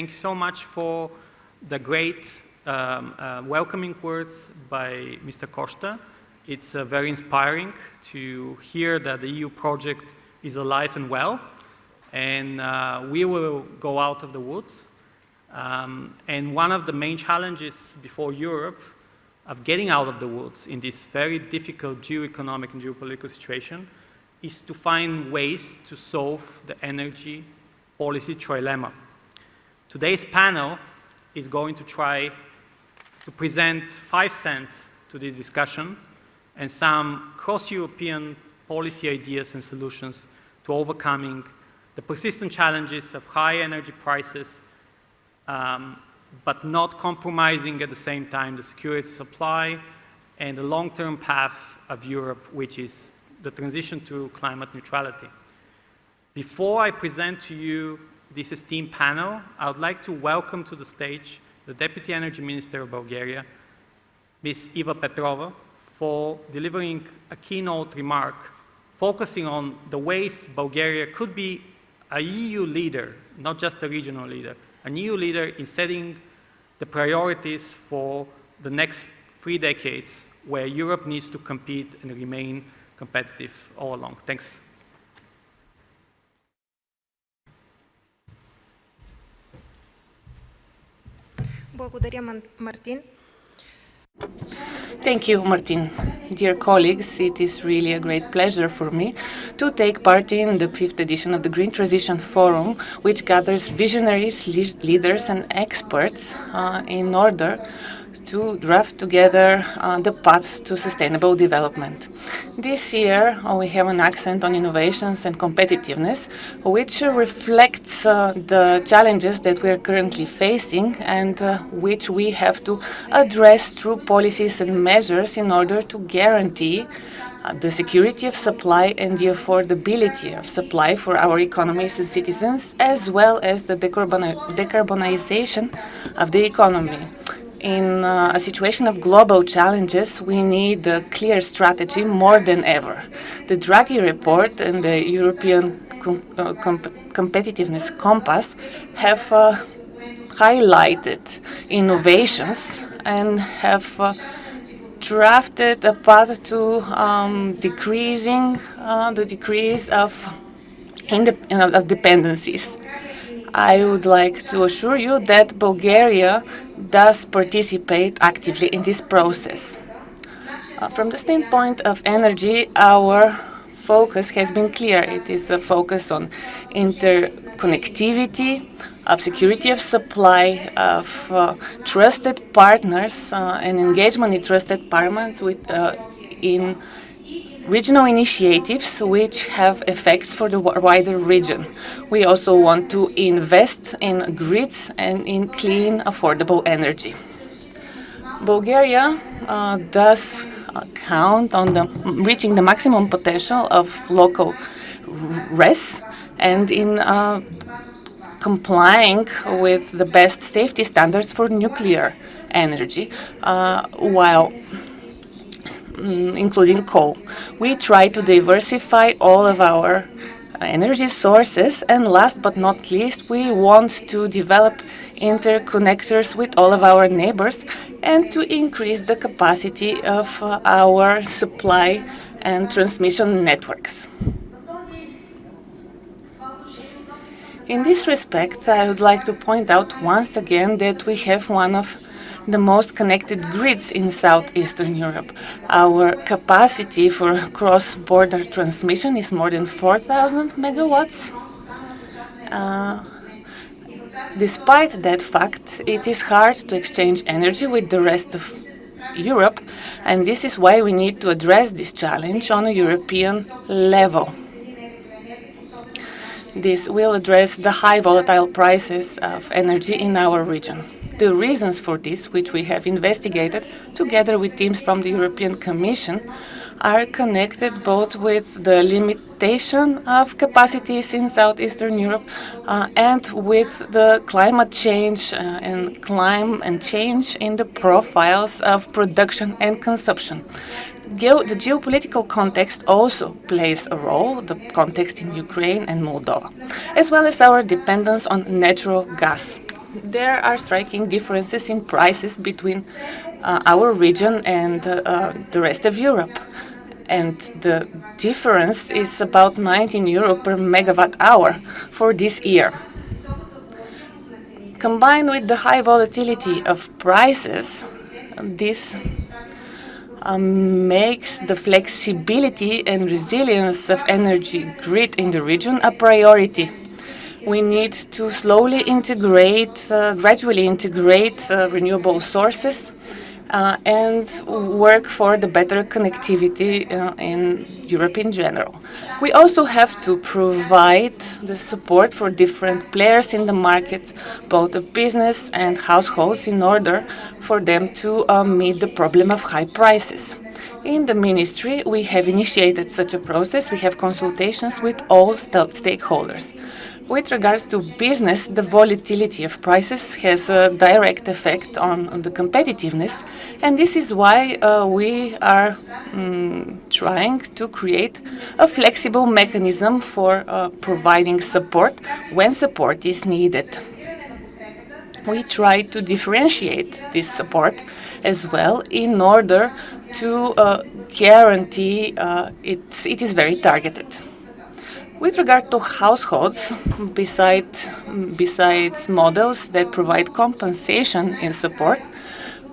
thank you so much for the great welcoming words by Mr. Costa. It's very inspiring to hear that the EU project is alive and well, and we will go out of the woods. And one of the main challenges before Europe of getting out of the woods in this very difficult geo-economic and geopolitical situation is to find ways to solve the energy policy trilemma. Today's panel is going to try to present 5 cents to this discussion and some cross-European policy ideas and solutions to overcoming the persistent challenges of high energy prices, but not compromising at the same time the security of supply and the long-term path of Europe, which is the transition to climate neutrality. Before I present to you this esteemed panel, I would like to welcome to the stage the Deputy Energy Minister of Bulgaria, Ms. Eva Petrova, for delivering a keynote remark focusing on the ways Bulgaria could be a EU leader, not just a regional leader, an EU leader in setting the priorities for the next 3 decades where Europe needs to compete and remain competitive all along. Thanks. Thank you, Martin. Dear colleagues, it is really a great pleasure for me to take part in the 5th edition of the Green Transition Forum, which gathers visionaries, leaders and experts in order to draft together the path to sustainable development. This year, we have an accent on innovations and competitiveness, which reflects the challenges that we are currently facing and which we have to address through policies and measures in order to guarantee the security of supply and the affordability of supply for our economies and citizens, as well as the decarbonization of the economy. In a situation of global challenges, we need a clear strategy more than ever. The Draghi report and the European Competitiveness Compass have highlighted innovations and have drafted a path to decreasing the decrease of dependencies. I would like to assure you that Bulgaria does participate actively in this process. From the standpoint of energy, our focus has been clear. It is a focus on interconnectivity, of security of supply, of trusted partners and engagement in trusted partners in regional initiatives which have effects for the wider region. We also want to invest in grids and in clean, affordable energy. Bulgaria does count on reaching the maximum potential of local RES and in complying with the best safety standards for nuclear energy, while including coal. We try to diversify all of our energy sources, and last but not least, we want to develop interconnectors with all of our neighbors and to increase the capacity of our supply and transmission networks. In this respect, I would like to point out once again that we have one of the most connected grids in Southeastern Europe. Our capacity for cross-border transmission is more than 4,000 megawatts. Despite that fact, it is hard to exchange energy with the rest of Europe, and this is why we need to address this challenge on a European level. This will address the high volatile prices of energy in our region. The reasons for this, which we have investigated together with teams from the European Commission, are connected both with the limitation of capacities in Southeastern Europe and with the climate change and change in the profiles of production and consumption. The geopolitical context also plays a role, the context in Ukraine and Moldova, as well as our dependence on natural gas. there are striking differences in prices between our region and the rest of Europe. And the difference is about 19 euro per megawatt hour for this year. Combined with the high volatility of prices, this makes the flexibility and resilience of energy grid in the region a priority. We need to gradually integrate renewable sources and work for the better connectivity in Europe in general. We also have to provide the support for different players in the market, both the business and households, in order for them to meet the problem of high prices. In the ministry, we have initiated such a process. We have consultations with all stakeholders. With regards to business, the volatility of prices has a direct effect on the competitiveness, and this is why we are trying to create a flexible mechanism for providing support when support is needed. We try to differentiate this support as well in order to guarantee it is very targeted. With regard to households, besides models that provide compensation in support,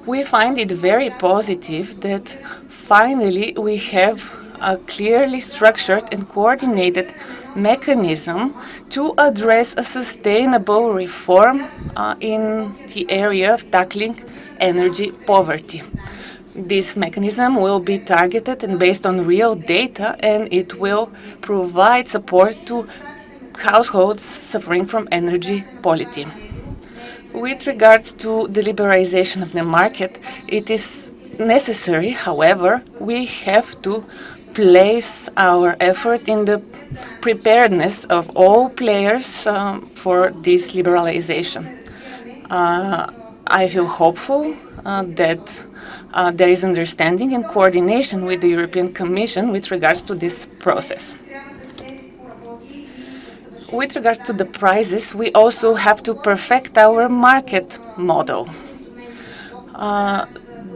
we find it very positive that finally we have a clearly structured and coordinated mechanism to address a sustainable reform in the area of tackling energy poverty. This mechanism will be targeted and based on real data, and it will provide support to households suffering from energy poverty. With regards to the liberalization of the market, it is necessary, however, we have to place our effort in the preparedness of all players for this liberalization. I feel hopeful that there is understanding and coordination with the European Commission with regards to this process. With regards to the prices, we also have to perfect our market model.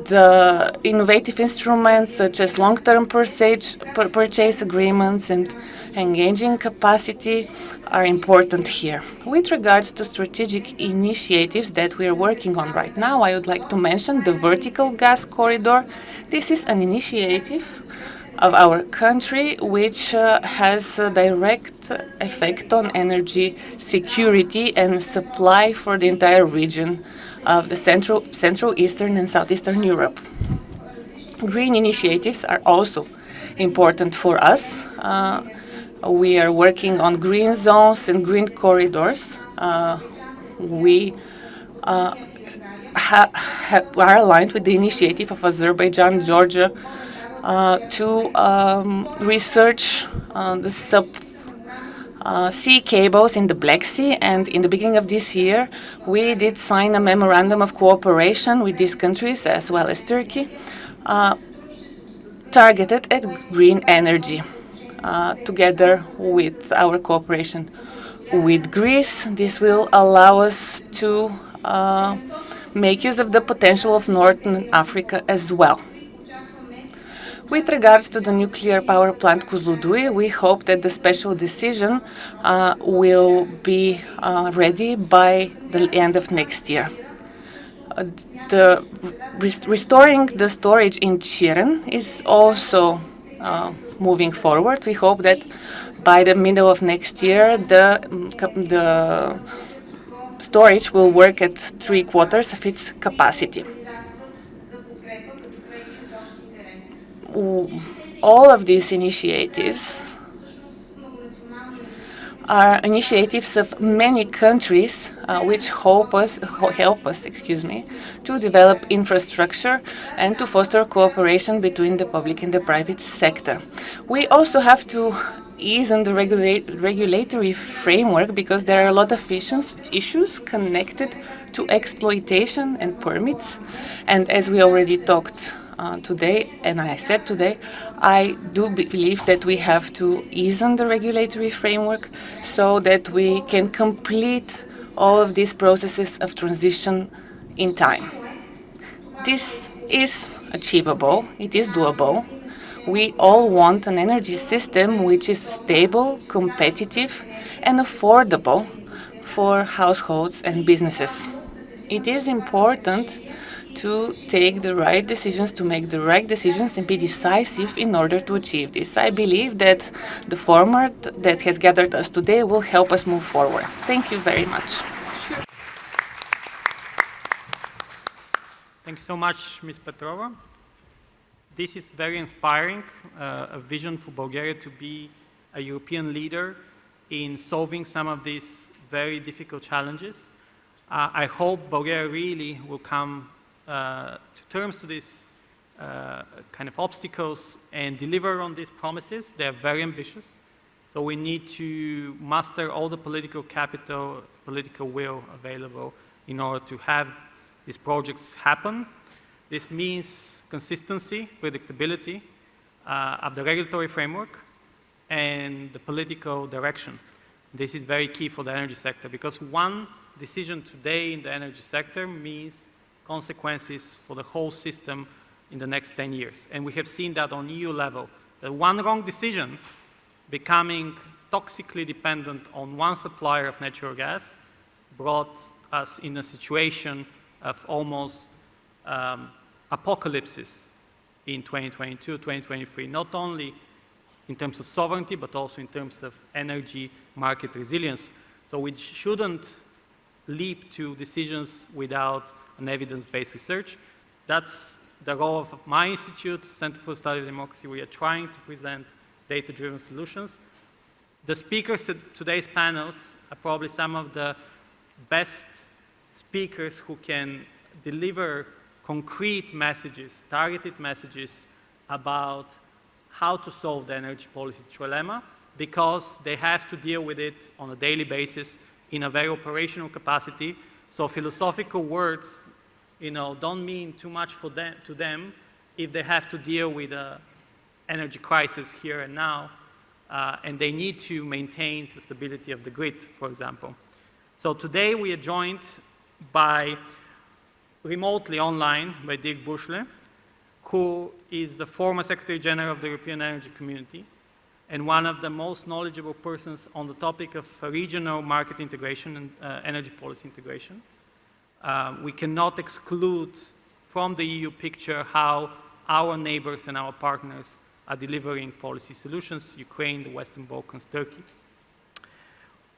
The innovative instruments such as long-term purchase agreements and engaging capacity are important here. With regards to strategic initiatives that we are working on right now, I would like to mention the vertical gas corridor. This is an initiative of our country which has a direct effect on energy security and supply for the entire region of the Central Eastern and Southeastern Europe. Green initiatives are also important for us. We are working on green zones and green corridors. We are aligned with the initiative of Azerbaijan, Georgia, to research the sea cables in the Black Sea, and in the beginning of this year we did sign a memorandum of cooperation with these countries as well as Turkey, targeted at green energy. Together with our cooperation with Greece, this will allow us to make use of the potential of Northern Africa as well. With regards to the nuclear power plant Kozloduy, we hope that the special decision will be ready by the end of next year. Restoring the storage in Chiren is also moving forward. We hope that by the middle of next year, the storage will work at 3/4 of its capacity. All of these initiatives are initiatives of many countries which help us, to develop infrastructure and to foster cooperation between the public and the private sector. We also have to ease in the regulatory framework because there are a lot of issues connected to exploitation and permits. And as we already talked today, and I said today, I do believe that we have to ease on the regulatory framework so that we can complete all of these processes of transition in time. This is achievable, it is doable. We all want an energy system which is stable, competitive, and affordable for households and businesses. It is important to take the right decisions, to make the right decisions, and be decisive in order to achieve this. I believe that the format that has gathered us today will help us move forward. Thank you very much. Thanks so much, Ms. Petrova. This is very inspiring, a vision for Bulgaria to be a European leader in solving some of these very difficult challenges. I hope Bulgaria really will come to terms to these kind of obstacles and deliver on these promises. They are very ambitious. So we need to master all the political capital, political will available in order to have these projects happen. This means consistency, predictability of the regulatory framework and the political direction. This is very key for the energy sector because one decision today in the energy sector means consequences for the whole system in the next 10 years. And we have seen that on EU level, that one wrong decision becoming toxically dependent on one supplier of natural gas brought us in a situation of almost apocalypses in 2022, 2023, not only in terms of sovereignty, but also in terms of energy market resilience. So we shouldn't leap to decisions without an evidence-based research. That's the role of my institute, Center for Study of Democracy. We are trying to present data-driven solutions. The speakers at today's panels are probably some of the best speakers who can deliver concrete messages, targeted messages about how to solve the energy policy trilemma because they have to deal with it on a daily basis in a very operational capacity. So philosophical words, don't mean too much to them if they have to deal with an energy crisis here and now, and they need to maintain the stability of the grid, for example. So today we are joined by remotely online by Dirk Buschle, who is the former Secretary General of the European Energy Community and one of the most knowledgeable persons on the topic of regional market integration and energy policy integration. We cannot exclude from the EU picture how our neighbors and our partners are delivering policy solutions, Ukraine, the Western Balkans, Turkey.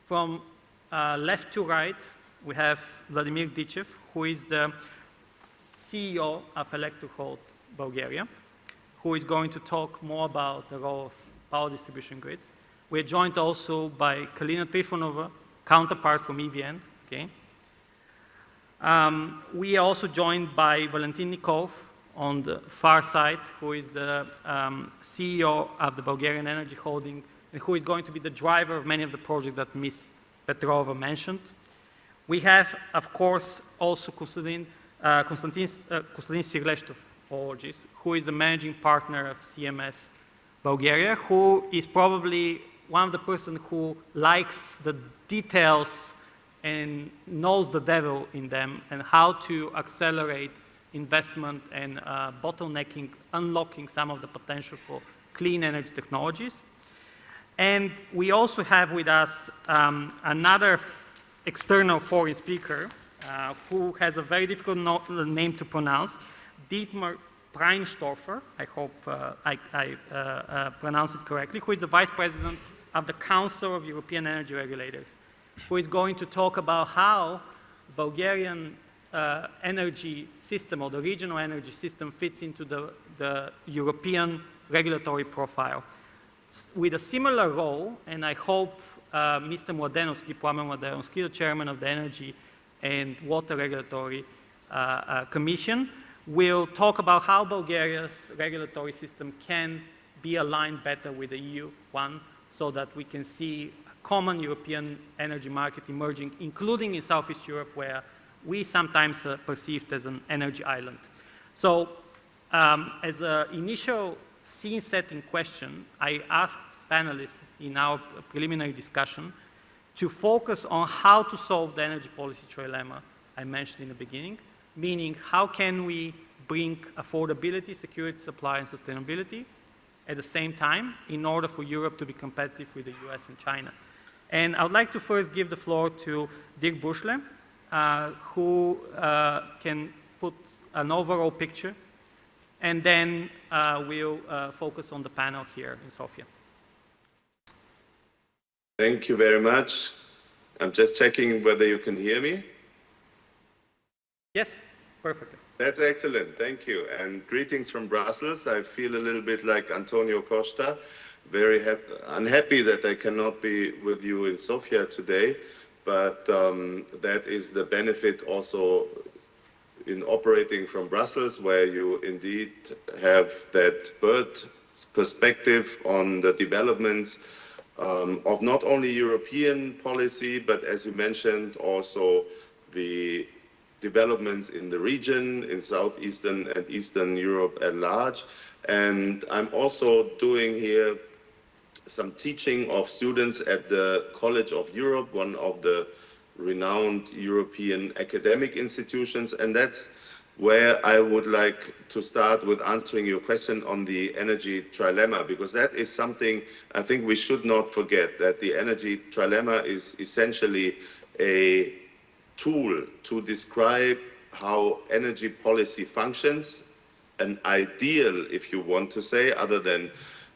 From left to right, we have Vladimir Dichev, who is the CEO of Electrohold Bulgaria, who is going to talk more about the role of power distribution grids. We are joined also by Kalina Trifonova, counterpart from EVN. Okay. We are also joined by Valentin Nikov on the far side, who is the CEO of the Bulgarian Energy Holding and who is going to be the driver of many of the projects that Ms. Petrova mentioned. We have, of course, also Konstantin Sirleštov, who is the managing partner of CMS Bulgaria, who is probably one of the persons who likes the details and knows the devil in them and how to accelerate investment and bottlenecking, unlocking some of the potential for clean energy technologies. And we also have with us another external foreign speaker who has a very difficult name to pronounce, Dietmar Preinstorfer, I hope I pronounce it correctly, who is the Vice President of the Council of European Energy Regulators, who is going to talk about how Bulgarian energy system or the regional energy system fits into the European regulatory profile. With a similar role, and I hope Mr. Mladenovski, Plamen Mladenovski, the chairman of the Energy and Water Regulatory Commission, will talk about how Bulgaria's regulatory system can be aligned better with the EU one so that we can see a common European energy market emerging, including in Southeast Europe, where we sometimes are perceived as an energy island. So as an initial scene-setting question, I asked panelists in our preliminary discussion to focus on how to solve the energy policy trilemma I mentioned in the beginning, meaning how can we bring affordability, security, supply, and sustainability at the same time in order for Europe to be competitive with the US and China. And I would like to first give the floor to Dirk Buschle, who can put an overall picture, and then we'll focus on the panel here in Sofia. Thank you very much. I'm just checking whether you can hear me. Yes, perfectly. That's excellent, thank you. And greetings from Brussels. I feel a little bit like Antonio Costa, very unhappy that I cannot be with you in Sofia today, but that is the benefit also in operating from Brussels, where you indeed have that bird perspective on the developments of not only European policy, but as you mentioned, also the developments in the region, in Southeastern and Eastern Europe at large. And I'm also doing here some teaching of students at the College of Europe, one of the renowned European academic institutions. And that's where I would like to start with answering your question on the energy trilemma, because that is something I think we should not forget, that the energy trilemma is essentially a tool to describe how energy policy functions, an ideal, if you want to say, other than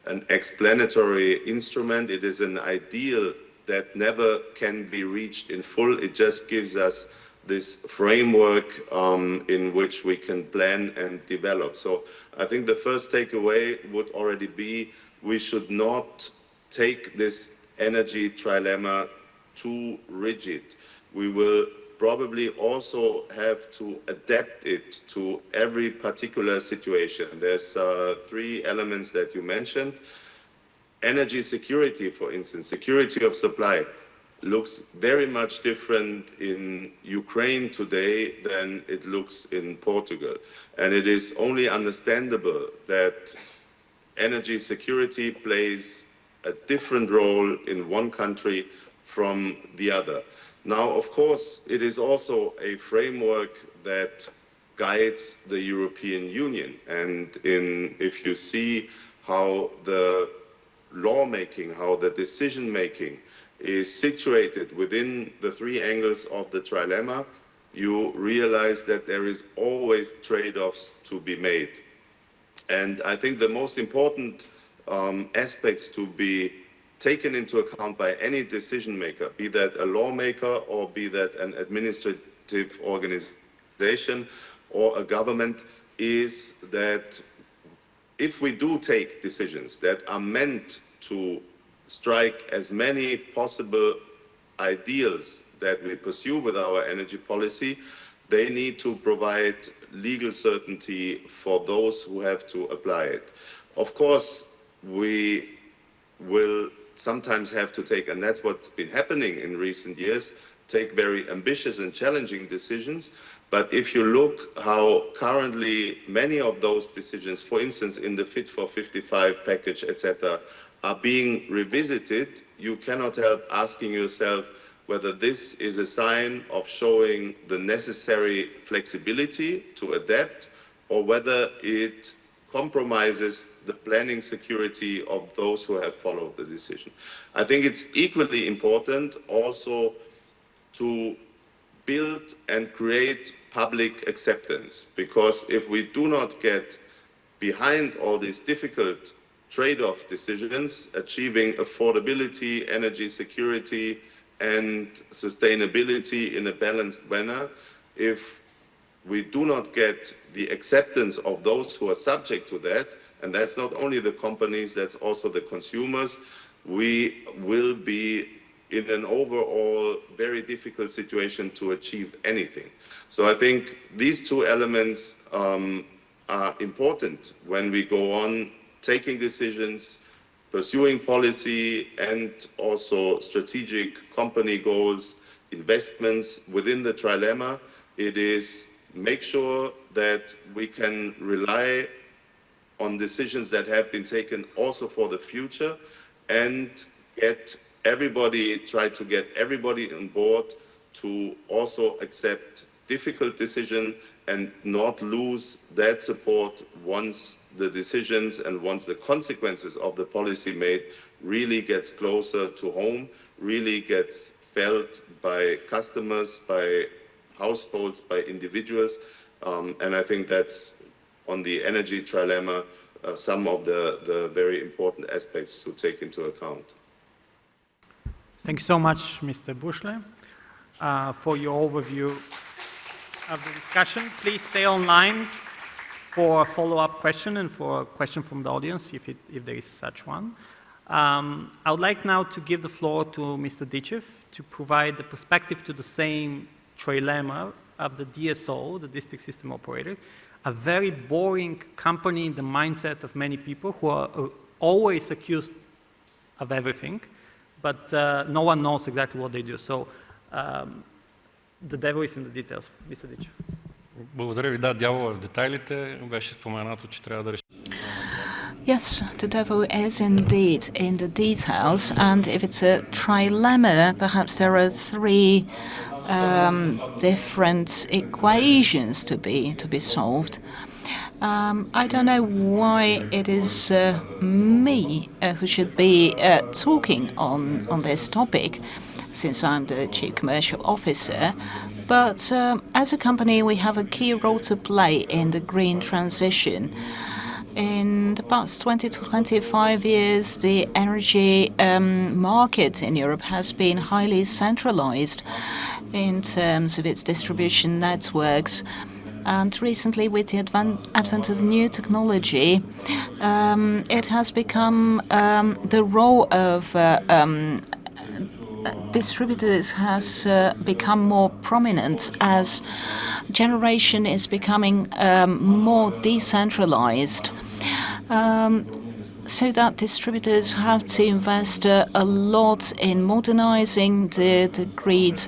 an explanatory instrument. It is an ideal that never can be reached in full. It just gives us this framework in which we can plan and develop. So I think the first takeaway would already be we should not take this energy trilemma too rigid. We will probably also have to adapt it to every particular situation. There's three elements that you mentioned. Energy security, for instance, security of supply, looks very much different in Ukraine today than it looks in Portugal. And it is only understandable that energy security plays a different role in one country from the other. Now, of course, it is also a framework that guides the European Union. And if you see how the lawmaking, how the decision-making is situated within the three angles of the trilemma, you realize that there is always trade-offs to be made. And I think the most important aspects to be taken into account by any decision maker, be that a lawmaker or be that an administrative organization or a government, is that if we do take decisions that are meant to strike as many possible ideals that we pursue with our energy policy, they need to provide legal certainty for those who have to apply it. Of course, we will sometimes have to take, and that's what's been happening in recent years, take very ambitious and challenging decisions. But if you look how currently many of those decisions, for instance, in the Fit for 55 package, etc., are being revisited, you cannot help asking yourself whether this is a sign of showing the necessary flexibility to adapt, or whether it compromises the planning security of those who have followed the decision. I think it's equally important also to build and create public acceptance, because if we do not get behind all these difficult trade-off decisions, achieving affordability, energy security, and sustainability in a balanced manner, if we do not get the acceptance of those who are subject to that, and that's not only the companies, that's also the consumers, we will be in an overall very difficult situation to achieve anything. So I think these two elements are important when we go on taking decisions, pursuing policy, and also strategic company goals, investments within the trilemma. It is make sure that we can rely on decisions that have been taken also for the future, and get everybody, try to get everybody on board to also accept difficult decisions and not lose that support once the decisions and once the consequences of the policy made really gets closer to home, really gets felt by customers, by households, by individuals. And I think that's on the energy trilemma, some of the very important aspects to take into account. Thank you so much, Mr. Buschle, for your overview of the discussion. Please stay online for a follow-up question and for a question from the audience, if there is such one. I would like now to give the floor to Mr. Dichev to provide the perspective to the same trilemma of the DSO, the district system operator, a very boring company in the mindset of many people who are always accused of everything, but no one knows exactly what they do. So the devil is in the details. Mr. Dichev. Благодаря ви. Да, дявола в детайлите. Беше споменато, че трябва да решим. Yes, the devil is indeed in the details, and if it's a trilemma, perhaps there are three different equations to be solved. I don't know why it is me who should be talking on this topic, since I'm the Chief Commercial Officer. But as a company, we have a key role to play in the green transition. In the past 20 to 25 years, the energy market in Europe has been highly centralized in terms of its distribution networks. And recently, with the advent of new technology, it has become the role of distributors has become more prominent as generation is becoming more decentralized. So that distributors have to invest a lot in modernizing the grid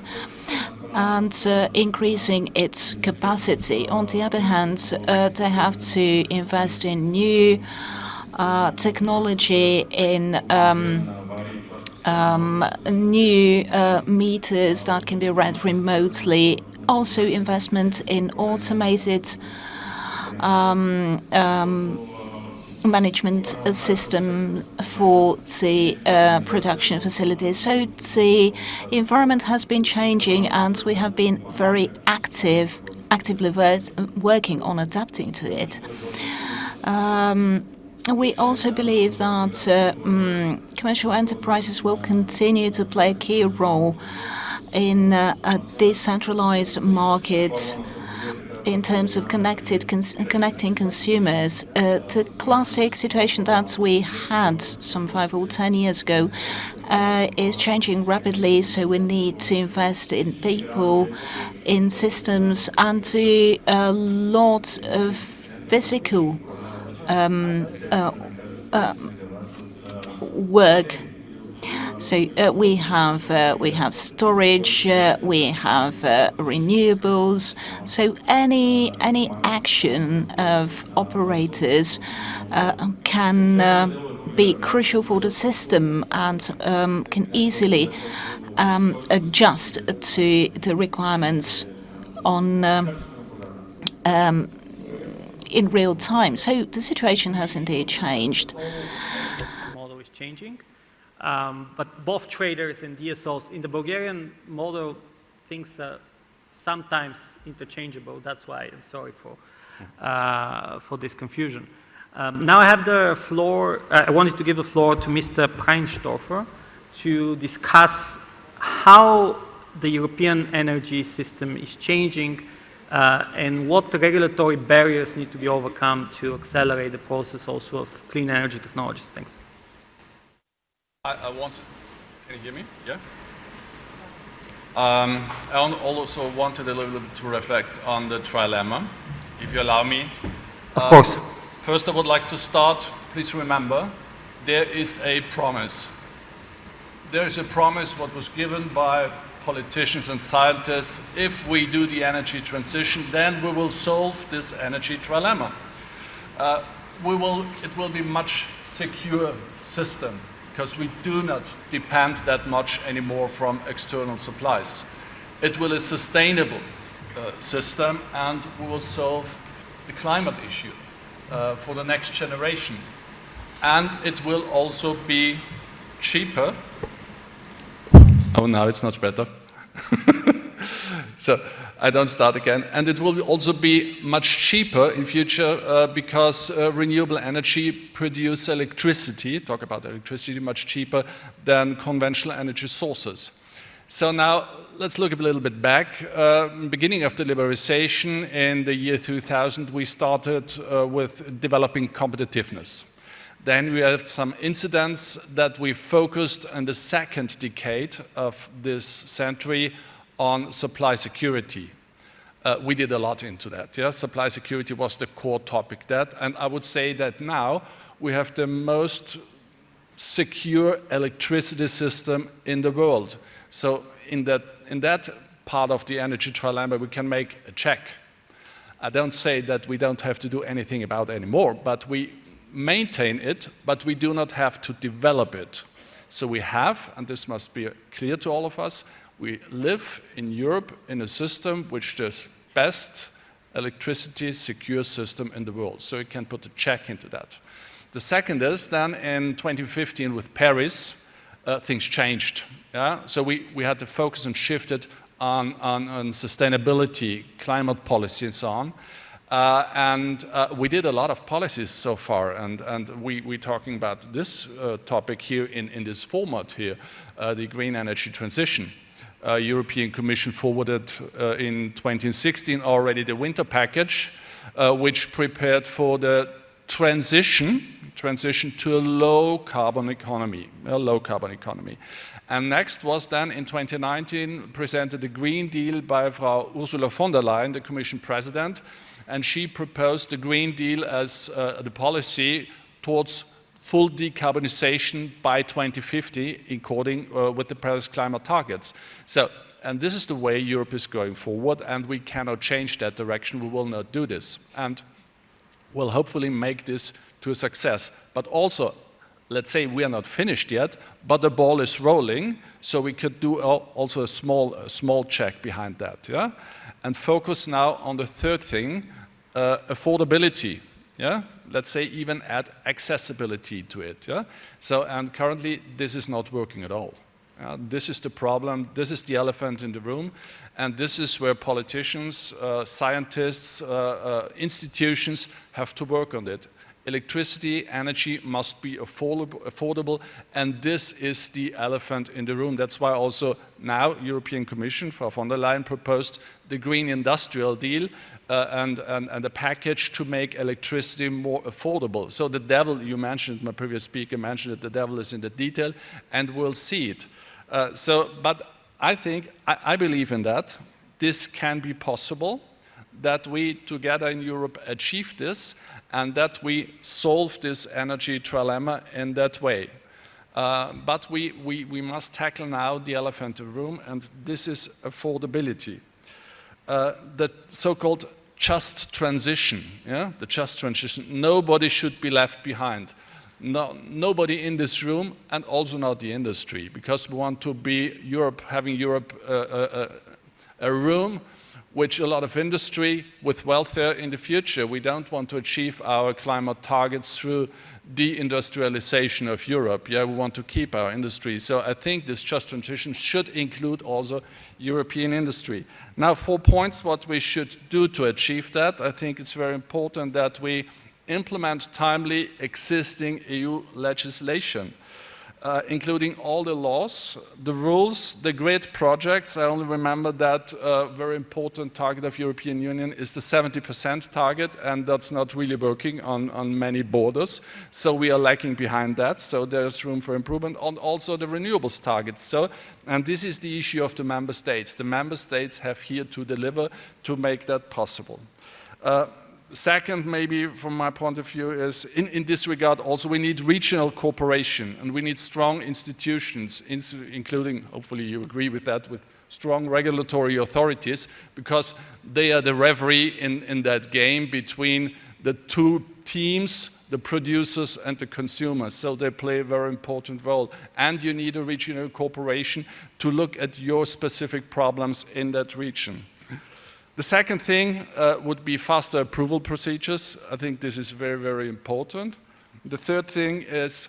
and increasing its capacity. On the other hand, they have to invest in new technology, in new meters that can be read remotely. Also, investment in automated management system for the production facilities. So the environment has been changing, and we have been very actively working on adapting to it. We also believe that commercial enterprises will continue to play a key role in a decentralized market in terms of connecting consumers. The classic situation that we had some 5 or 10 years ago is changing rapidly, so we need to invest in people, in systems, and to a lot of physical work. So we have storage, we have renewables. So any action of operators can be crucial for the system and can easily adjust to the requirements on in real time. So the situation has indeed changed. The model is changing. But both traders and DSOs, in the Bulgarian model, things are sometimes interchangeable. That's why I'm sorry for this confusion. Now I have the floor, I wanted to give the floor to Mr. Preinstorfer to discuss how the European energy system is changing and what regulatory barriers need to be overcome to accelerate the process also of clean energy technologies. Thanks. I want to, can you hear me? Yeah? I also wanted a little bit to reflect on the trilemma, if you allow me. Of course. First, I would like to start, please remember, there is a promise. There is a promise what was given by politicians and scientists. If we do the energy transition, then we will solve this energy trilemma. It will be much secure system. because we do not depend that much anymore from external supplies. It will be a sustainable system, and we will solve the climate issue for the next generation. And it will also be cheaper. Oh, now it's much better. So I don't start again. And it will also be much cheaper in future because renewable energy produce electricity, talk about electricity, much cheaper than conventional energy sources. So now let's look a little bit back. Beginning of the liberalization in the year 2000, we started with developing competitiveness. Then we had some incidents that we focused in the second decade of this century on supply security. We did a lot into that. Yeah? Supply security was the core topic. And I would say that now we have the most secure electricity system in the world. So in that part of the energy trilemma, we can make a check. I don't say that we don't have to do anything about it anymore, but we maintain it, but we do not have to develop it. So we have, and this must be clear to all of us, we live in Europe in a system which is the best electricity secure system in the world. So you can put a check into that. The second is then in 2015 with Paris, things changed. Yeah? So we had to focus and shifted on sustainability, climate policy and so on. We did a lot of policies so far, and we're talking about this topic here in this format here, the green energy transition. European Commission forwarded in 2016 already the winter package, which prepared for the transition to a low carbon economy, And next was then in 2019 presented the Green Deal by Frau Ursula von der Leyen, the Commission President, and she proposed the Green Deal as the policy towards full decarbonization by 2050, according with the Paris climate targets. So, and this is the way Europe is going forward, and we cannot change that direction. We will not do this, and we'll hopefully make this to a success. But also, let's say we are not finished yet, but the ball is rolling, so we could do also a small check behind that, yeah? And focus now on the third thing, affordability, yeah? Let's say even add accessibility to it, yeah? So, and currently this is not working at all. This is the problem, this is the elephant in the room, and this is where politicians, scientists, institutions have to work on it. Electricity, energy must be affordable, and this is the elephant in the room. That's why also now European Commission, Frau von der Leyen, proposed the Green Industrial Deal and a package to make electricity more affordable. So the devil, you mentioned, my previous speaker mentioned it, the devil is in the detail, and we'll see it. But I believe in that. This can be possible, that we together in Europe achieve this, and that we solve this energy trilemma in that way. But we must tackle now the elephant in the room, and this is affordability. The so-called just transition, yeah? The just transition. Nobody should be left behind. No, nobody in this room, and also not the industry, because we want to be Europe, having Europe a room which a lot of industry with welfare in the future. We don't want to achieve our climate targets through deindustrialization of Europe. Yeah, we want to keep our industry. So I think this just transition should include also European industry. Now, 4 points what we should do to achieve that. I think it's very important that we implement timely existing EU legislation, including all the laws, the rules, the grid projects. I only remember that very important target of European Union is the 70% target, and that's not really working on many borders. So we are lacking behind that, so there's room for improvement on also the renewables targets. So, and this is the issue of the member states. The member states have here to deliver to make that possible. Second, maybe from my point of view, is in this regard also we need regional cooperation, and we need strong institutions, including, hopefully you agree with that, with strong regulatory authorities, because they are the referee in that game between the two teams, the producers and the consumers. So they play a very important role. And you need a regional cooperation to look at your specific problems in that region. The second thing would be faster approval procedures. I think this is very, very important. The third thing is,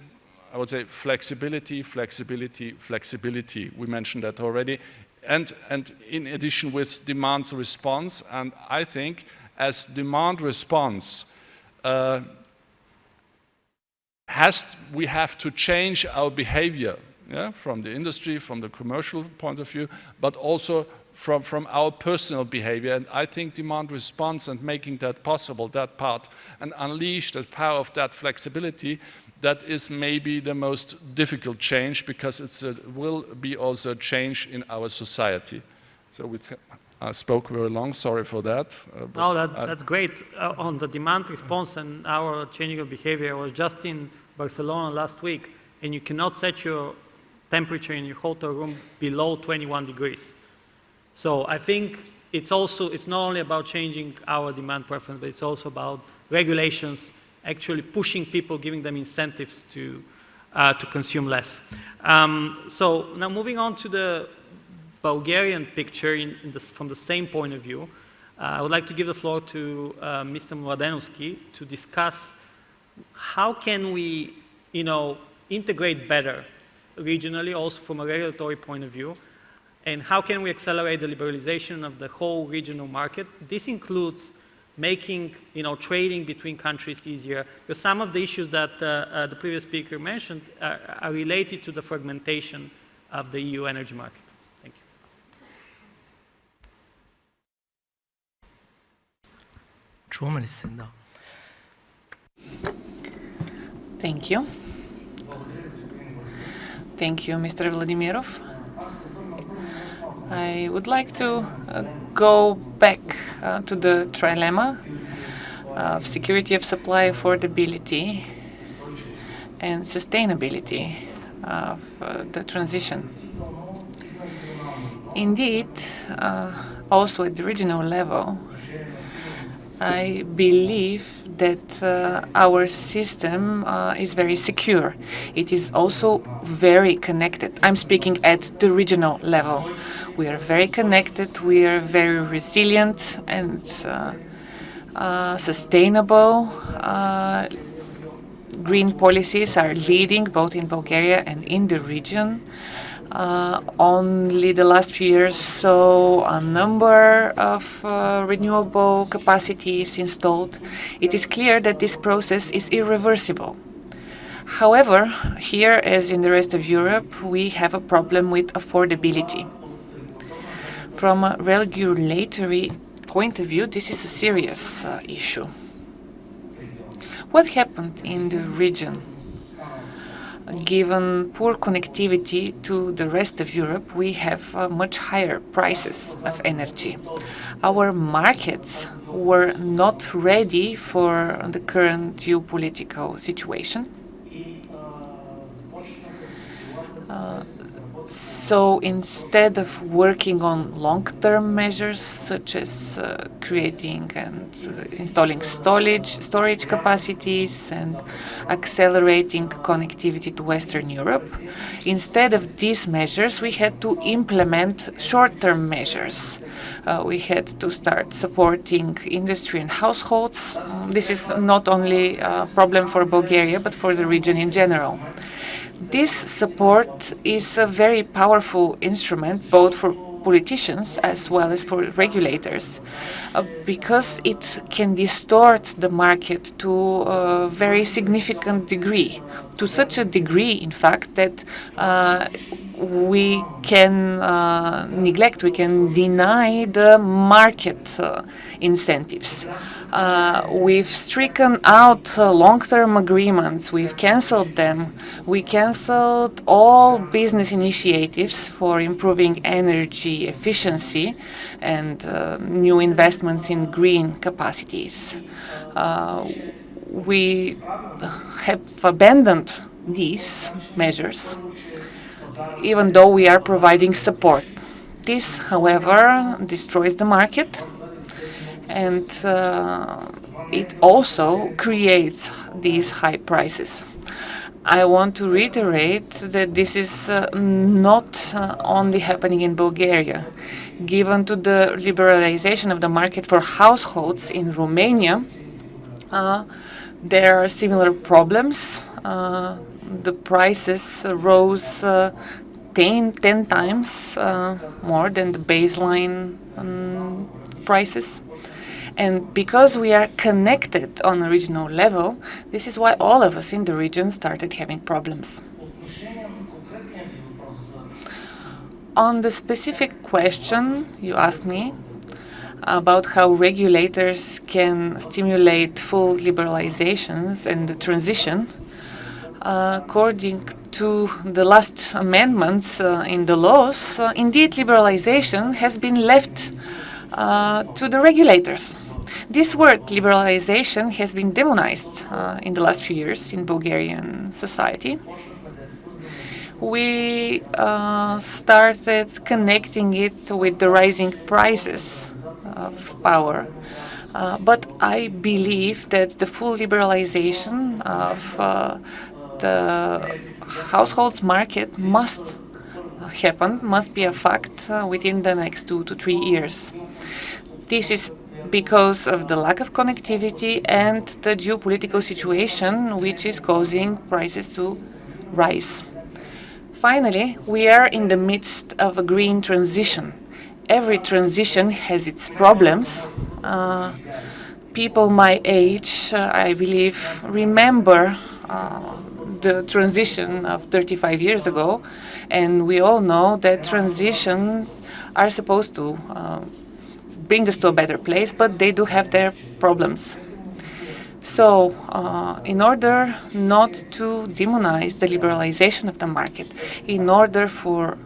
I would say, flexibility, flexibility, flexibility. We mentioned that already. And in addition with demand response, and I think as demand response, we have to change our behavior, yeah, from the industry, from the commercial point of view, but also from our personal behavior. And I think demand response and making that possible, that part, and unleash the power of that flexibility, that is maybe the most difficult change, because it will be also a change in our society. So I spoke very long, sorry for that. No, that's great. On the demand response and our changing of behavior, I was just in Barcelona last week, and you cannot set your temperature in your hotel room below 21 degrees. So I think it's not only about changing our demand preference, but it's also about regulations, actually pushing people, giving them incentives to consume less. So now moving on to the Bulgarian picture from the same point of view, I would like to give the floor to Mr. Mladenovski to discuss how can we, integrate better regionally, also from a regulatory point of view, and how can we accelerate the liberalization of the whole regional market. This includes making, trading between countries easier, because some of the issues that the previous speaker mentioned are related to the fragmentation of the EU energy market. Thank you. Thank you. Thank you, Mr. Vladimirov. I would like to go back to the trilemma of security of supply, affordability, and sustainability of the transition. Indeed, also at the regional level, I believe that our system is very secure. It is also very connected. I'm speaking at the regional level. We are very connected, we are very resilient and sustainable. Green policies are leading both in Bulgaria and in the region. Only the last few years saw a number of renewable capacities installed. It is clear that this process is irreversible. However, here, as in the rest of Europe, we have a problem with affordability. From a regulatory point of view, this is a serious issue. What happened in the region? Given poor connectivity to the rest of Europe, we have much higher prices of energy. Our markets were not ready for the current geopolitical situation. So instead of working on long-term measures such as creating and installing storage capacities and accelerating connectivity to Western Europe, instead of these measures, we had to implement short-term measures. We had to start supporting industry and households. This is not only a problem for Bulgaria, but for the region in general. This support is a very powerful instrument, both for politicians as well as for regulators, because it can distort the market to a very significant degree, to such a degree, in fact, that we can neglect, we can deny the market incentives. We've stricken out long-term agreements, we've cancelled them. We cancelled all business initiatives for improving energy efficiency and new investments in green capacities. We have abandoned these measures, even though we are providing support. This, however, destroys the market and it also creates these high prices. I want to reiterate that this is not only happening in Bulgaria. Given to the liberalization of the market for households in Romania, there are similar problems. The prices rose 10 times more than the baseline prices. And because we are connected on a regional level, this is why all of us in the region started having problems. On the specific question you asked me about how regulators can stimulate full liberalizations and the transition, according to the last amendments in the laws, indeed liberalization has been left to the regulators. This word, liberalization, has been demonized in the last few years in Bulgarian society. We started connecting it with the rising prices of power. But I believe that the full liberalization of the households market must happen, must be a fact within the next 2 to 3 years. This is because of the lack of connectivity and the geopolitical situation, which is causing prices to rise. Finally, we are in the midst of a green transition. Every transition has its problems. People my age, I believe, remember the transition of 35 years ago, and we all know that transitions are supposed to bring us to a better place, but they do have their problems. So, in order not to demonize the liberalization of the market, in order for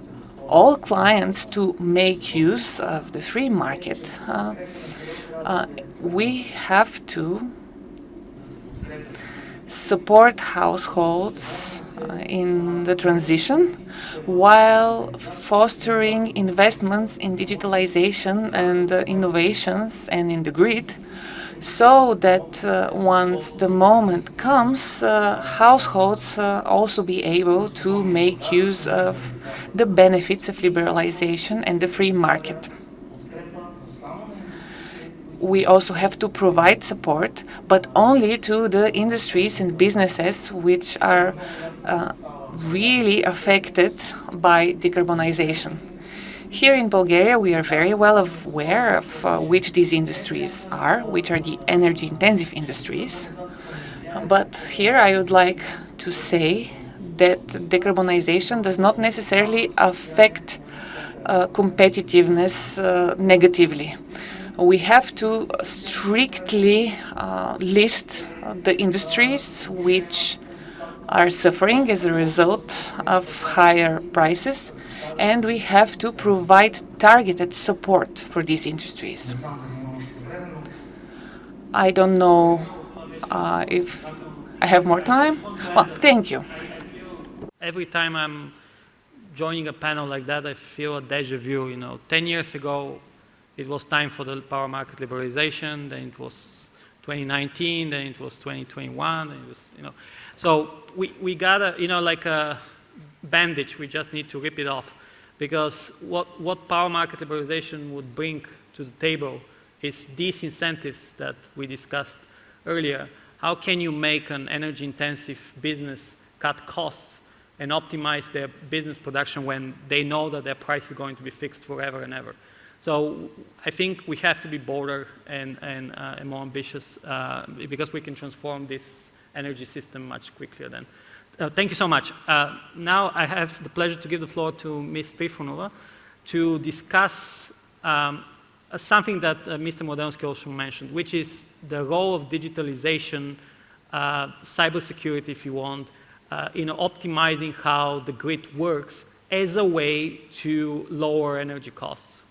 all clients to make use of the free market, we have to support households in the transition while fostering investments in digitalization and innovations and in the grid, so that once the moment comes, households also be able to make use of the benefits of liberalization and the free market. We also have to provide support, but only to the industries and businesses which are really affected by decarbonization. Here in Bulgaria, we are very well aware of which these industries are, which are the energy-intensive industries. But here I would like to say that decarbonization does not necessarily affect competitiveness negatively. We have to strictly list the industries which are suffering as a result of higher prices, and we have to provide targeted support for these industries. I don't know if I have more time. Well, thank you. Every time I'm joining a panel like that, I feel a deja vu. 10 years ago, it was time for the power market liberalization, then it was 2019, then it was 2021, then it was, So we got like a bandage, we just need to rip it off. Because what power market liberalization would bring to the table is these incentives that we discussed earlier. How can you make an energy-intensive business cut costs and optimize their business production when they know that their price is going to be fixed forever and ever? So I think we have to be bolder and more ambitious because we can transform this energy system much quicker then. Thank you so much. Now I have the pleasure to give the floor to Ms. Trifonova to discuss something that Mr. Modelsky also mentioned, which is the role of digitalization, cybersecurity, if you want, in optimizing how the grid works as a way to lower energy costs.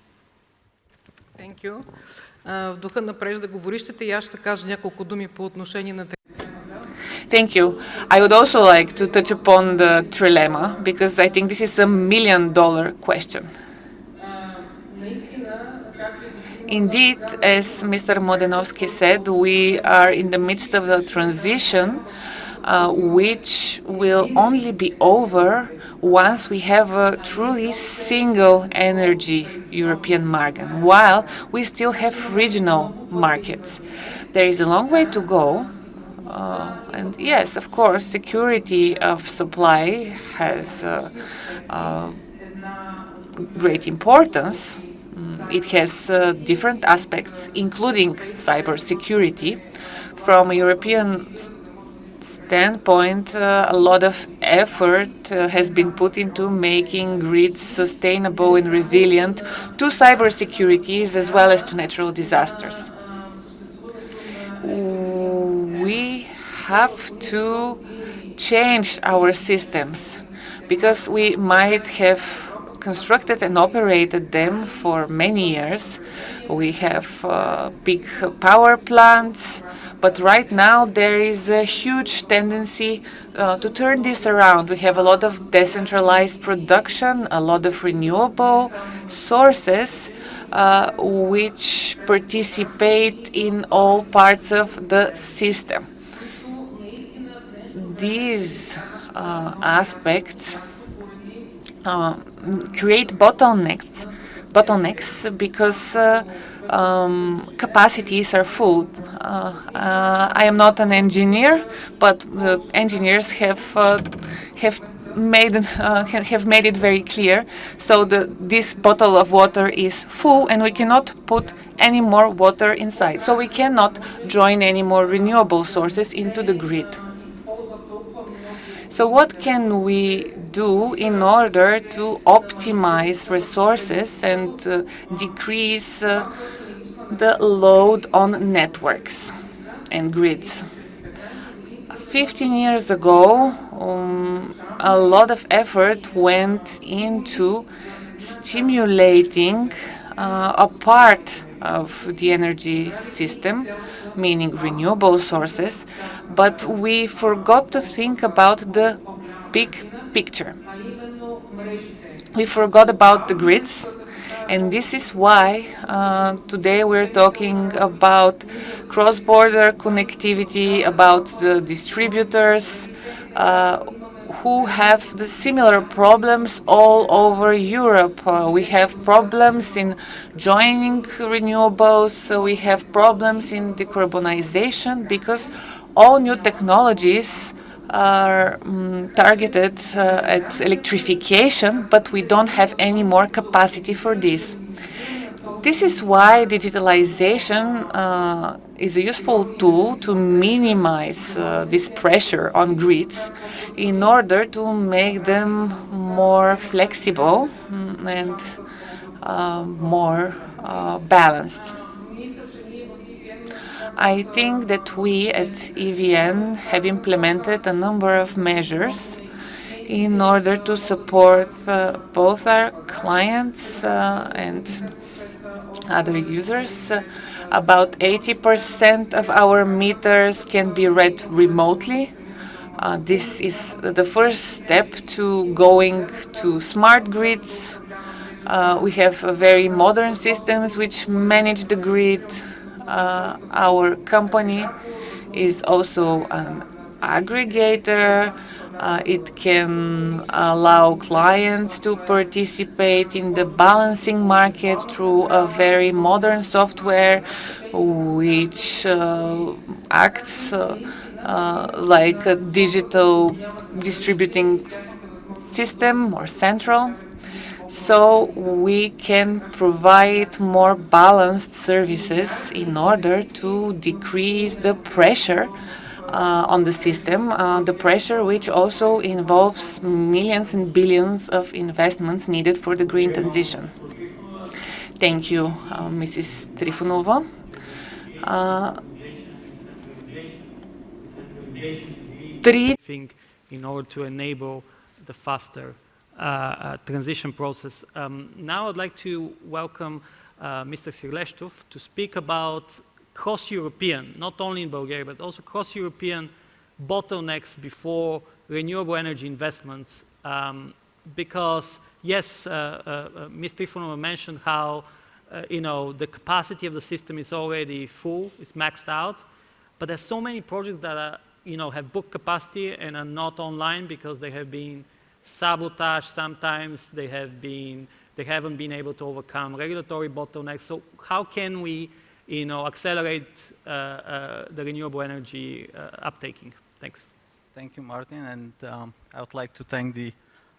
Thank you. В духа на преждеговорищите и аз ще кажа няколко думи по отношение на. Thank you. I would also like to touch upon the trilemma, because I think this is a $1 million question. Indeed, as Mr. Modenovsky said, we are in the midst of a transition which will only be over once we have a truly single energy European market, while we still have regional markets. There is a long way to go. And yes, of course, security of supply has great importance. It has different aspects, including cybersecurity. From a European standpoint, a lot of effort has been put into making grids sustainable and resilient to cybersecurities as well as to natural disasters. We have to change our systems because we might have constructed and operated them for many years. We have big power plants, but right now there is a huge tendency to turn this around. We have a lot of decentralized production, a lot of renewable sources, which participate in all parts of the system. These aspects create bottlenecks because capacities are full. I am not an engineer, but the engineers have made it very clear. So this bottle of water is full, and we cannot put any more water inside. So we cannot join any more renewable sources into the grid. So what can we do in order to optimize resources and decrease the load on networks and grids? 15 years ago, a lot of effort went into stimulating a part of the energy system, meaning renewable sources, but we forgot to think about the big picture. We forgot about the grids, and this is why today we're talking about cross-border connectivity, about the distributors who have the similar problems all over Europe. We have problems in joining renewables, so we have problems in decarbonization because all new technologies are targeted at electrification, but we don't have any more capacity for this. This is why digitalization is a useful tool to minimize this pressure on grids in order to make them more flexible and more balanced. I think that we at EVN have implemented a number of measures in order to support both our clients and other users. About 80% of our meters can be read remotely. This is the first step to going to smart grids. We have very modern systems which manage the grid. Our company is also an aggregator. It can allow clients to participate in the balancing market through a very modern software which acts like a digital distributing system or central. So we can provide more balanced services in order to decrease the pressure on the system, the pressure which also involves millions and billions of investments needed for the green transition. Thank you, Mrs. Trifonova. Thing in order to enable the faster transition process. Now I'd like to welcome Mr. Sirleștov to speak about cross-European, not only in Bulgaria, but also cross-European bottlenecks before renewable energy investments. Because yes, Ms. Trifonova mentioned how you know, the capacity of the system is already full, it's maxed out, but there's so many projects that are, you know, have booked capacity and are not online because they have been sabotaged sometimes, they haven't been able to overcome regulatory bottlenecks. So how can we, you know, accelerate the renewable energy uptaking? Thanks. Thank you, Martin, and I would like to thank the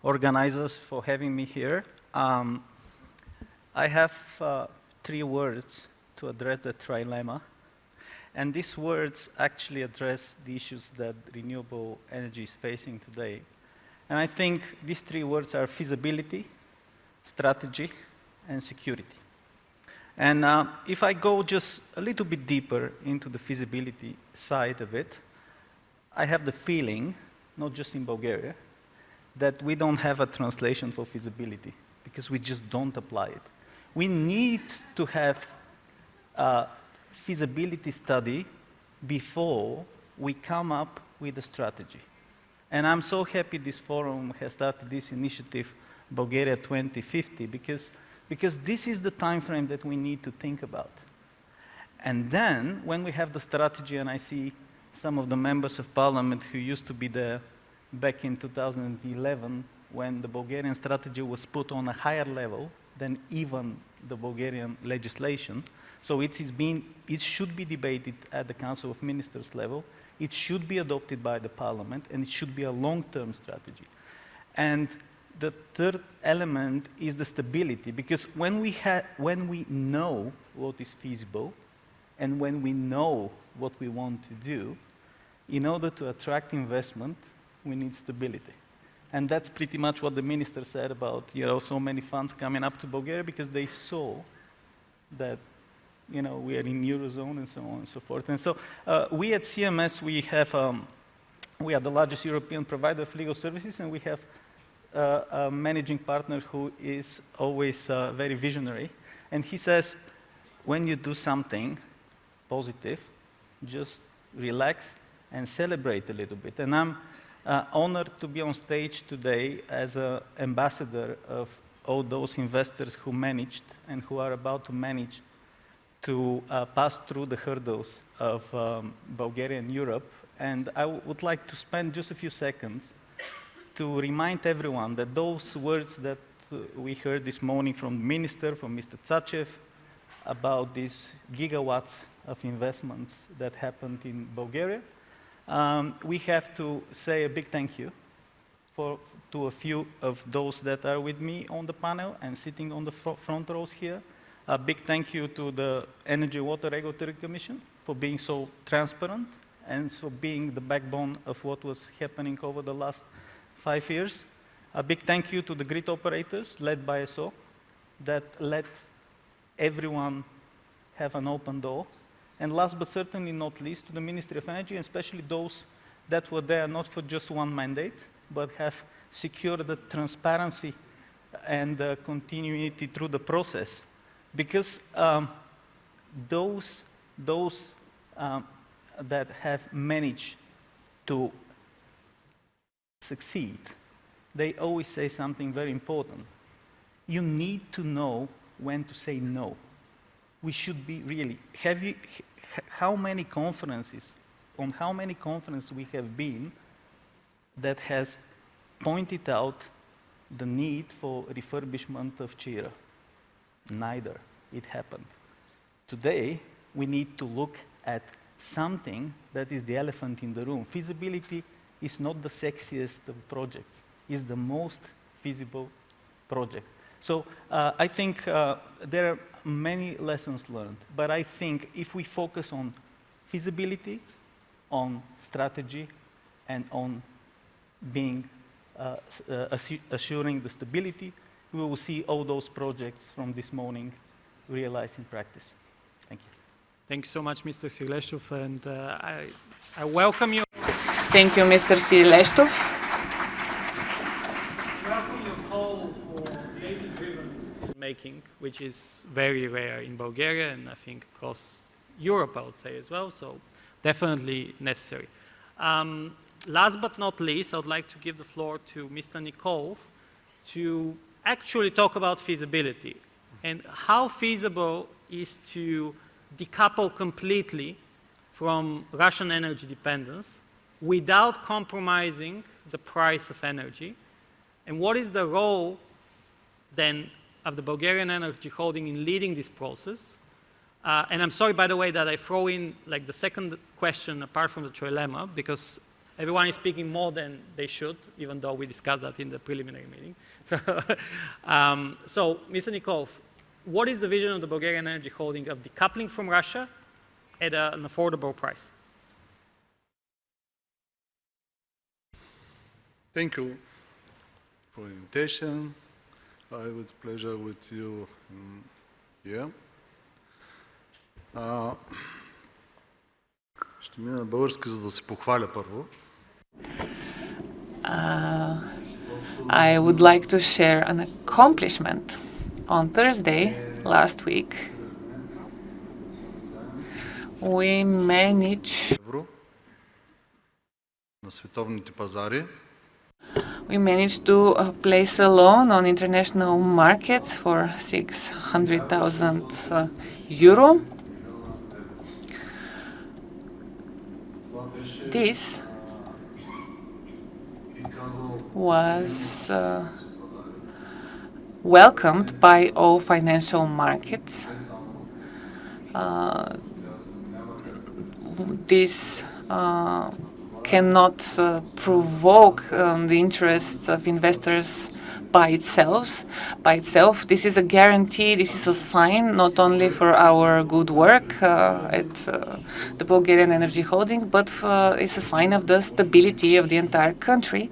organizers for having me here. I have 3 words to address the trilemma, and these words actually address the issues that renewable energy is facing today. And I think these 3 words are feasibility, strategy, and security. And if I go just a little bit deeper into the feasibility side of it, I have the feeling, not just in Bulgaria, that we don't have a translation for feasibility because we just don't apply it. We need to have a feasibility study before we come up with a strategy. And I'm so happy this forum has started this initiative, Bulgaria 2050, because this is the time frame that we need to think about. And then, when we have the strategy, and I see some of the members of parliament who used to be there back in 2011, when the Bulgarian strategy was put on a higher level than even the Bulgarian legislation. So it should be debated at the Council of Ministers level, it should be adopted by the parliament, and it should be a long-term strategy. And the third element is the stability, because when we know what is feasible, and when we know what we want to do, in order to attract investment, we need stability. And that's pretty much what the minister said about, you know, so many funds coming up to Bulgaria, because they saw that, you know, we are in Eurozone and so on and so forth. And so we at CMS, we are the largest European provider of legal services, and we have a managing partner who is always very visionary. And he says, when you do something positive, just relax and celebrate a little bit. And I'm honored to be on stage today as an ambassador of all those investors who managed and who are about to manage to pass through the hurdles of Bulgaria and Europe. And I would like to spend just a few seconds to remind everyone that those words that we heard this morning from the minister, from Mr. Tsachev, about these gigawatts of investments that happened in Bulgaria, we have to say a big thank you to a few of those that are with me on the panel and sitting on the front rows here. A big thank you to the Energy Water Regulatory Commission for being so transparent and for being the backbone of what was happening over the last 5 years. A big thank you to the grid operators led by SO that let everyone have an open door. And last but certainly not least, to the Ministry of Energy, and especially those that were there not for just one mandate, but have secured the transparency and continuity through the process. Because those that have managed to succeed, they always say something very important. You need to know when to say no. We should be really, how many conferences we have been that has pointed out the need for refurbishment of Chira? Neither. It happened. Today, we need to look at something that is the elephant in the room. Feasibility is not the sexiest of projects. It's the most feasible project. So I think there are many lessons learned, but I think if we focus on feasibility, on strategy, and on being assuring the stability, we will see all those projects from this morning realized in practice. Thank you. Thank you so much, Mr. Sirleshov, and I welcome you. Thank you, Mr. Sirleshov. Welcome your call for data-driven making, which is very rare in Bulgaria and I think across Europe, I would say as well, so definitely necessary. Last but not least, I would like to give the floor to Mr. Nikolov to actually talk about feasibility and how feasible is to decouple completely from Russian energy dependence without compromising the price of energy, and what is the role then of the Bulgarian Energy Holding in leading this process? And I'm sorry, by the way, that I throw in like the second question apart from the trilemma, because everyone is speaking more than they should, even though we discussed that in the preliminary meeting. So, so Mr. Nikolov, what is the vision of the Bulgarian Energy Holding of decoupling from Russia at an affordable price? Thank you for the invitation. I with pleasure with you here. Ще мина на български, за да се похваля първо. I would like to share an accomplishment. On Thursday last week, we managed Евро на световните пазари. We managed to place a loan on international markets for 600,000 euro. This was welcomed by all financial markets. This cannot provoke the interests of investors by itself. This is a guarantee, this is a sign not only for our good work at the Bulgarian Energy Holding, but it's a sign of the stability of the entire country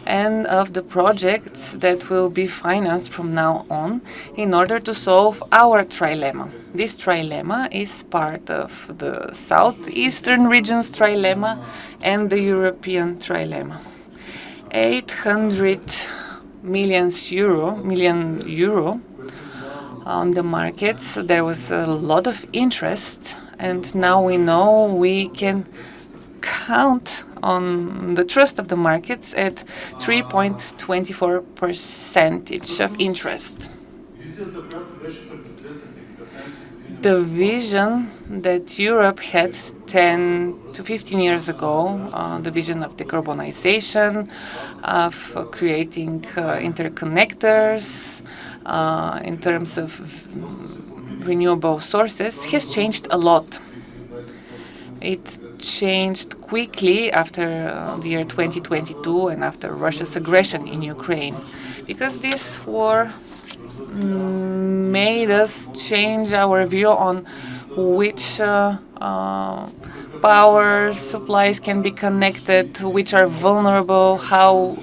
and of the projects that will be financed from now on in order to solve our trilemma. This trilemma is part of the southeastern region's trilemma and the European trilemma. 800 million euro on the markets. There was a lot of interest, and now we know we can count on the trust of the markets at 3.24% of interest. The vision that Europe had 10 to 15 years ago, the vision of decarbonization, of creating interconnectors in terms of renewable sources, has changed a lot. It changed quickly after the year 2022 and after Russia's aggression in Ukraine, because this war made us change our view on which power supplies can be connected, which are vulnerable, how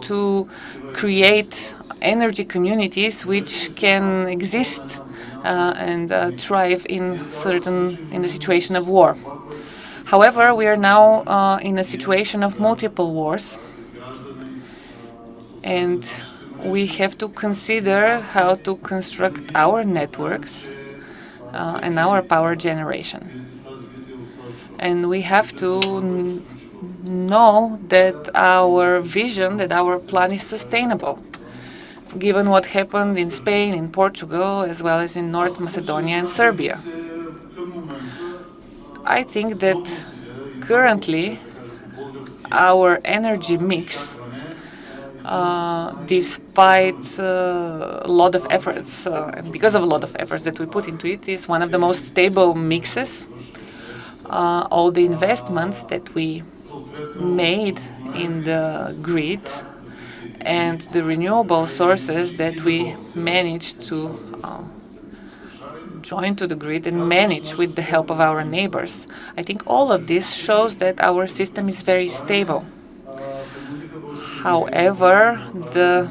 to create energy communities which can exist and thrive in the situation of war. However, we are now in a situation of multiple wars, and we have to consider how to construct our networks and our power generation. And we have to know that our vision, that our plan is sustainable, given what happened in Spain, in Portugal, as well as in North Macedonia and Serbia. I think that currently our energy mix, despite a lot of efforts, and because of a lot of efforts that we put into it, is one of the most stable mixes. All the investments that we made in the grid and the renewable sources that we managed to join to the grid and manage with the help of our neighbors. I think all of this shows that our system is very stable. However, the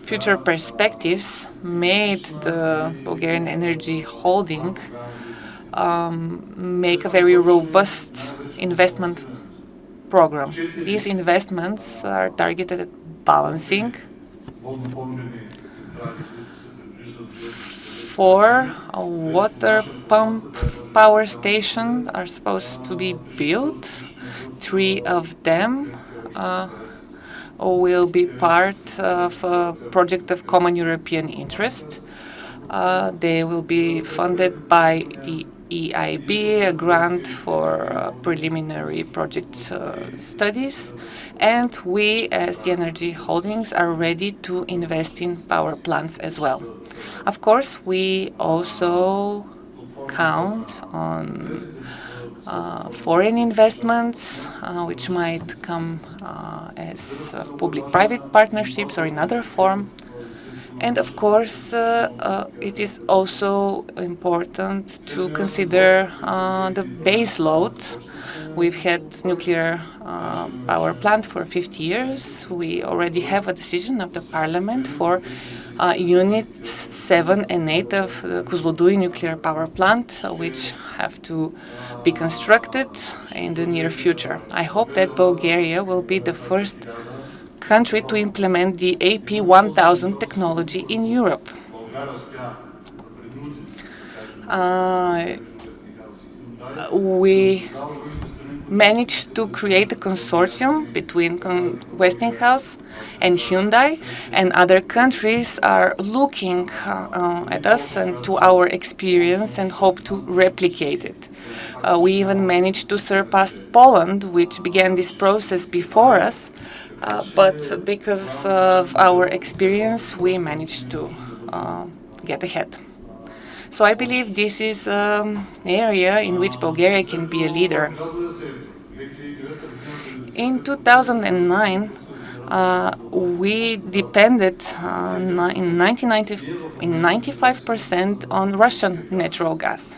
future perspectives made the Bulgarian Energy Holding make a very robust investment program. These investments are targeted at balancing 4 water pump power stations are supposed to be built. 3 of them will be part of a project of common European interest. They will be funded by the EIB, a grant for preliminary project studies. And we, as the Energy Holdings, are ready to invest in power plants as well. Of course, we also count on foreign investments, which might come as public-private partnerships or in other form. And of course, it is also important to consider the base load. We've had nuclear power plant for 50 years. We already have a decision of the parliament for units 7 and 8 of the Kozloduy nuclear power plant, which have to be constructed in the near future. I hope that Bulgaria will be the first country to implement the AP1000 technology in Europe. We managed to create a consortium between Westinghouse and Hyundai, and other countries are looking at us and to our experience and hope to replicate it. We even managed to surpass Poland, which began this process before us, but because of our experience, we managed to get ahead. So I believe this is an area in which Bulgaria can be a leader. In 2009, we depended in 95% on Russian natural gas.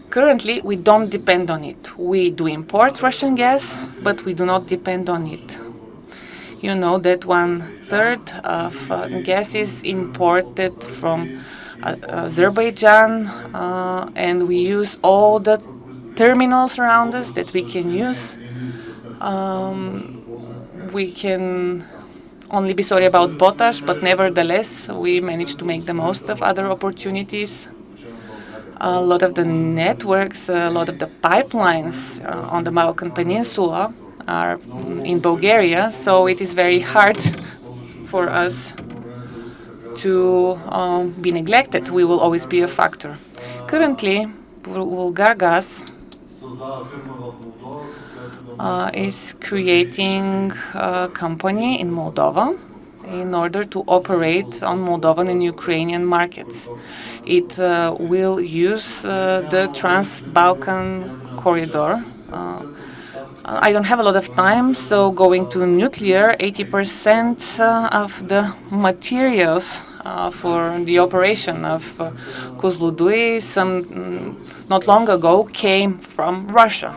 Currently, we don't depend on it. We do import Russian gas, but we do not depend on it. You know that 1/3 of gas is imported from Azerbaijan, and we use all the terminals around us that we can use. We can only be sorry about potash, but nevertheless, we managed to make the most of other opportunities. A lot of the networks, a lot of the pipelines on the Balkan Peninsula are in Bulgaria, so it is very hard for us to be neglected. We will always be a factor. Currently, Bulgargas is creating a company in Moldova in order to operate on Moldovan and Ukrainian markets. It will use the Trans-Balkan corridor. I don't have a lot of time, so going to nuclear, 80% of the materials for the operation of Kozloduy not long ago came from Russia.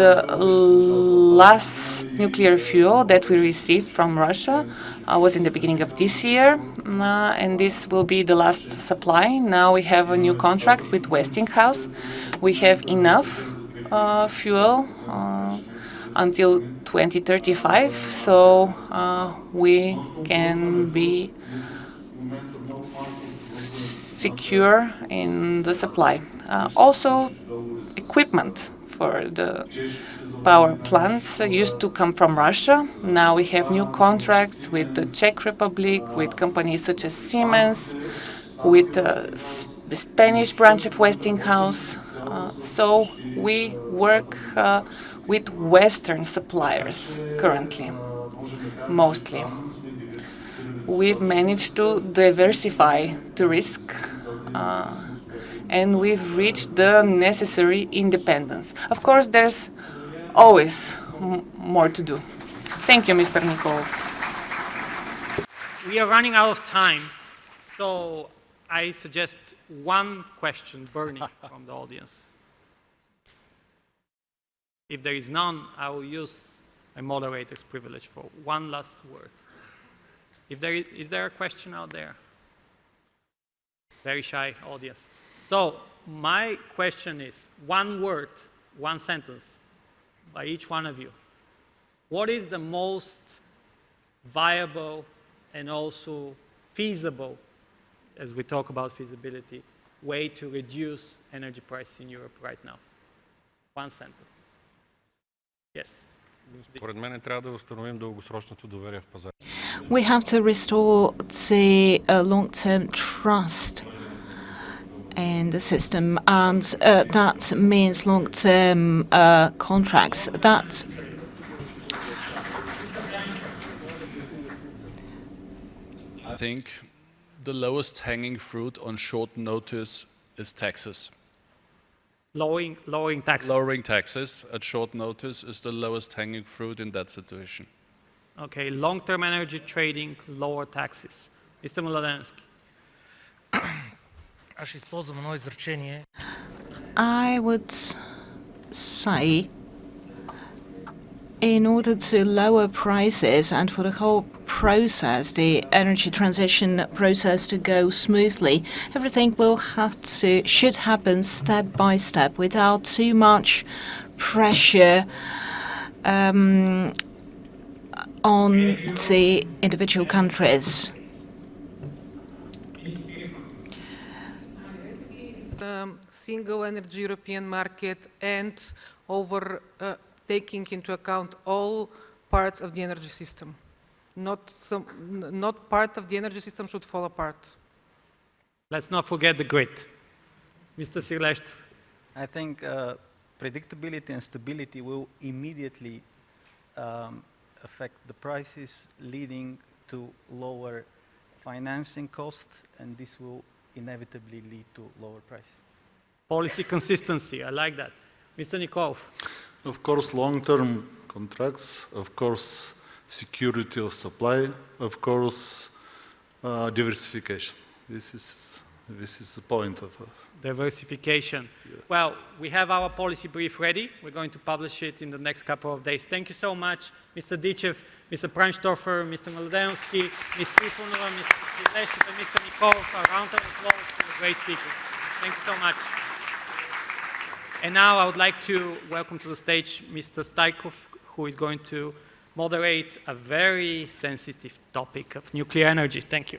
The last nuclear fuel that we received from Russia was in the beginning of this year, and this will be the last supply. Now we have a new contract with Westinghouse. We have enough fuel until 2035, so we can be secure in the supply. Also, equipment for the power plants used to come from Russia. Now we have new contracts with the Czech Republic, with companies such as Siemens, with the Spanish branch of Westinghouse. So we work with Western suppliers currently, mostly. We've managed to diversify the risk, and we've reached the necessary independence. Of course, there's always more to do. Thank you, Mr. Nikolov. We are running out of time, so I suggest one question burning from the audience. If there is none, I will use a moderator's privilege for one last word. Is there a question out there? Very shy audience. So my question is, one word, one sentence by each one of you. What is the most viable and also feasible, as we talk about feasibility, way to reduce energy prices in Europe right now? One sentence. Yes. Според мен трябва да установим дългосрочното доверие в пазара. We have to restore the long-term trust in the system, and that means long-term contracts. That I think the lowest hanging fruit on short notice is taxes. Lowering taxes. Lowering taxes at short notice is the lowest hanging fruit in that situation. Okay, long-term energy trading, lower taxes. Mr. Mladenski. Аз ще използвам едно изречение. I would say, in order to lower prices and for the whole process, the energy transition process to go smoothly, everything should happen step by step without too much pressure on the individual countries. Single energy European market and over taking into account all parts of the energy system. Not part of the energy system should fall apart. Let's not forget the grid. Mr. Sirlești. I think predictability and stability will immediately affect the prices, leading to lower financing costs, and this will inevitably lead to lower prices. Policy consistency, I like that. Mr. Nikolov. Of course, long-term contracts, of course, security of supply, of course, diversification. This is the point of diversification. Yeah. Well, we have our policy brief ready. We're going to publish it in the next couple of days. Thank you so much, Mr. Dichev, Mr. Pranjstoffer, Mr. Mladenski, Ms. Trifonova, Mr. Sirlești, and Mr. Nikolov. A round of applause for the great speakers. Thank you so much. And now I would like to welcome to the stage Mr. Stajkov, who is going to moderate a very sensitive topic of nuclear energy. Thank you.